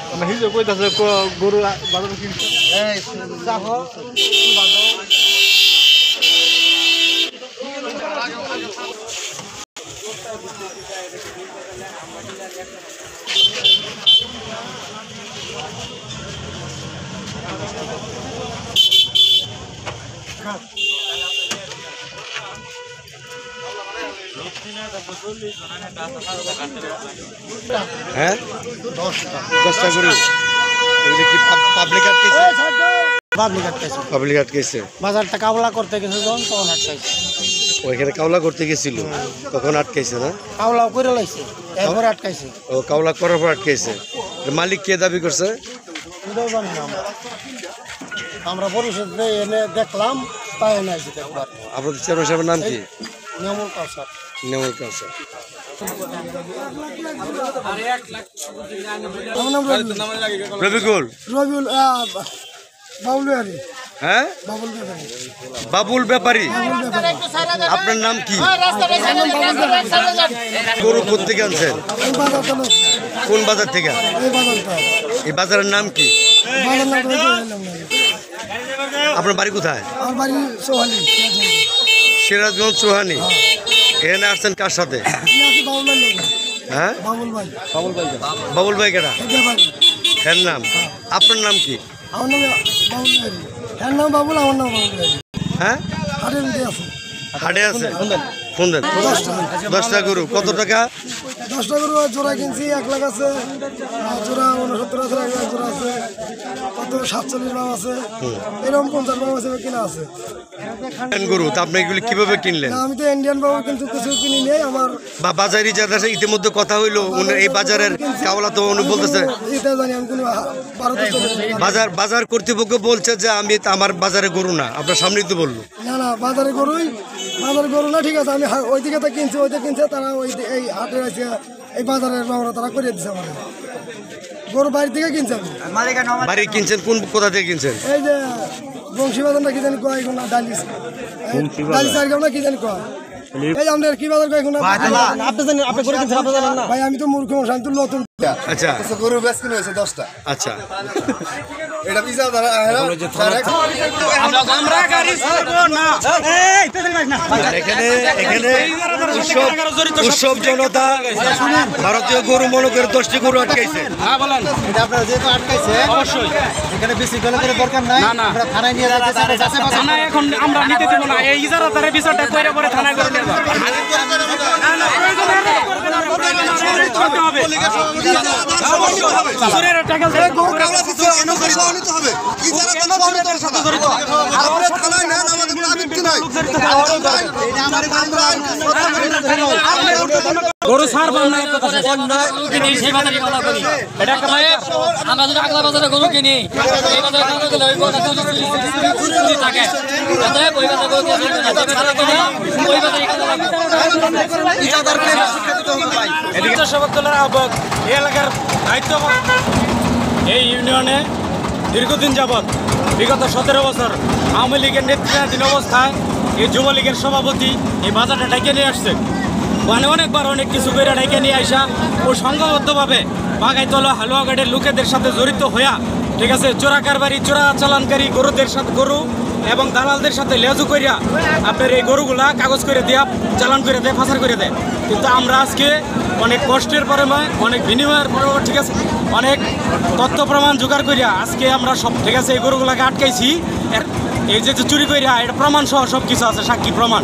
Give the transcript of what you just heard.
মানে হিজো কইতাছে গরু বাজারে কিনছে এই দেখো হ্যাঁ 10টা গরু এগুলো কি পাবলিক আটকেছে? পাবলিক আটকেছে। বাজারটা কাবলা করতে গেছে যখন তখন আটকাইছে। ওইখানে কাওলা করতে গেছিল তখন আটকাইছে না? কাবলাও করে লাইছে এরপরে আটকাইছে। ও কাওলা করার পর আটকাইছে। মালিক কে দাবি করছে? এটাও জানি না আমরা পরিষদ এনে দেখলাম তাই এনে আসি একবার। আপনাদের চেয়ারম্যান সাহেবের নাম কি? নিয়মুল কাউসার। নেমুল কাউসার। রবিকুল রবিউল বাবুল ব্যাপারী। হ্যাঁ বাবুল ব্যাপারী। বাবুল ব্যাপারী। আপনার নাম কি? গরু কোথেকে আনছেন? কোন বাজার থেকে? এই বাজারের নাম কি? আপনার বাড়ি কোথায়? আমার বাড়ি সোহানি। সিরাজগঞ্জ চৌহানি। এখানে আসছেন কার সাথে? হ্যাঁ বাবুল ভাই। বাবুল ভাই কেনা? এর নাম? আপনার নাম কি? আমার নাম বাবুল ব্যাপারী। এর নাম বাবুল, আমার নাম বাবুল ব্যাপারী। হ্যাঁ হাটের মধ্যে আছে। হাটে আছে? ফোন দেন। 10টা গরু কত টাকা? 10টা গরু জোড়া কিনছি 1 লাখ আছে, জোড়া 69,000 আছে, এক জোড়া আছে কত 47 দাম আছে, এরকম 50 দাম আছে কিনা আছে। গরু তা আপনি এগুলি কিভাবে কিনলেন? না, আমি তো ইন্ডিয়ান বাবু কিন্তু কিছু কিনি নেই আমার। বা বাজারি যাদের সাথে ইতিমধ্যে কথা হইলো এই বাজারের কাওলা তো উনি বলতেছে এটা জানি আমি কোনো ভারতের বাজার কর্তৃপক্ষ বলছে যে আমি আমার বাজারে গরু না, আপনার সামনেই তো বললো। না বাজারে গরু না, ঠিক আছে আমি ওই দিকে তো কিনছি, ওই দিকে কিনছে তারা, ওই এই হাটে আছে এই বাজারের বাবুরা তারা করে দিচ্ছে আমাদের। গরু বাড়ির থেকে কিনছে আমি। বাড়ি কিনছেন কোথা থেকে কিনছেন? এই যে বংশীবাজার না কি জানি কয় এখন ডালিস না কি জানি কয়, এই আমাদের কি বাজার কয় এখন আপনি জানেন, আপনি করে কিনছেন, আপনি জানেন না ভাই, আমি তো মূর্খ মানুষ, আমি তো নতুন। আচ্ছা গরু বেশ কিনে হয়েছে 10টা। আচ্ছা এটা পিজা দ্বারা এখানে উৎসব জনতা ভারতীয় গরু মনে করে 10টি গরু আটকাইছে। এটা আপনারা যেহেতু আটকাইছে অবশ্যই এখানে বেশি গেলে করে দরকার নাই, আমরা থানায় নিয়ে থানায় এখন আমরা নিতে দেব না, এই ইজারাদারের বিষয়টা কইরা পরে থানায় করে দেব। গরু ছাড়বাম না, আমরা যদি আগলা বাজারে গরু কিনি এই বাজারে থাকে স্বেচ্ছাসেবকদলের আহ্বায়ক এই এলাকার দায়িত্ব। এই ইউনিয়নে দীর্ঘদিন যাবৎ বিগত 17 বছর আওয়ামী লীগের নেতৃত্বাধীন অবস্থায় এই যুবলীগের সভাপতি এই বাজারটা ডেকে নিয়ে আসছে। মানে অনেকবার অনেক কিছু করে ডেকে নিয়ে আসা ও সংঘবদ্ধভাবে বাগাইতলা হালুয়াঘাটের লোকেদের সাথে জড়িত হইয়া, ঠিক আছে, চোরা কারবারি, চোরা চালানকারী গরুদের সাথে গরু এবং দালালদের সাথে লেজু করিয়া আপনার এই গরুগুলা কাগজ করে দেয়া, চালান করে দেয়, পাচার করে দেয়। কিন্তু আমরা আজকে অনেক কষ্টের পরে, অনেক বিনিময়ের পরে, ঠিক আছে, অনেক তথ্য প্রমাণ জোগাড় করিয়া আজকে আমরা সব, ঠিক আছে, এই গরুগুলাকে আটকাইছি। এই যে চুরি করিয়া এটা প্রমাণ সহ সব কিছু আছে, সাক্ষী প্রমাণ।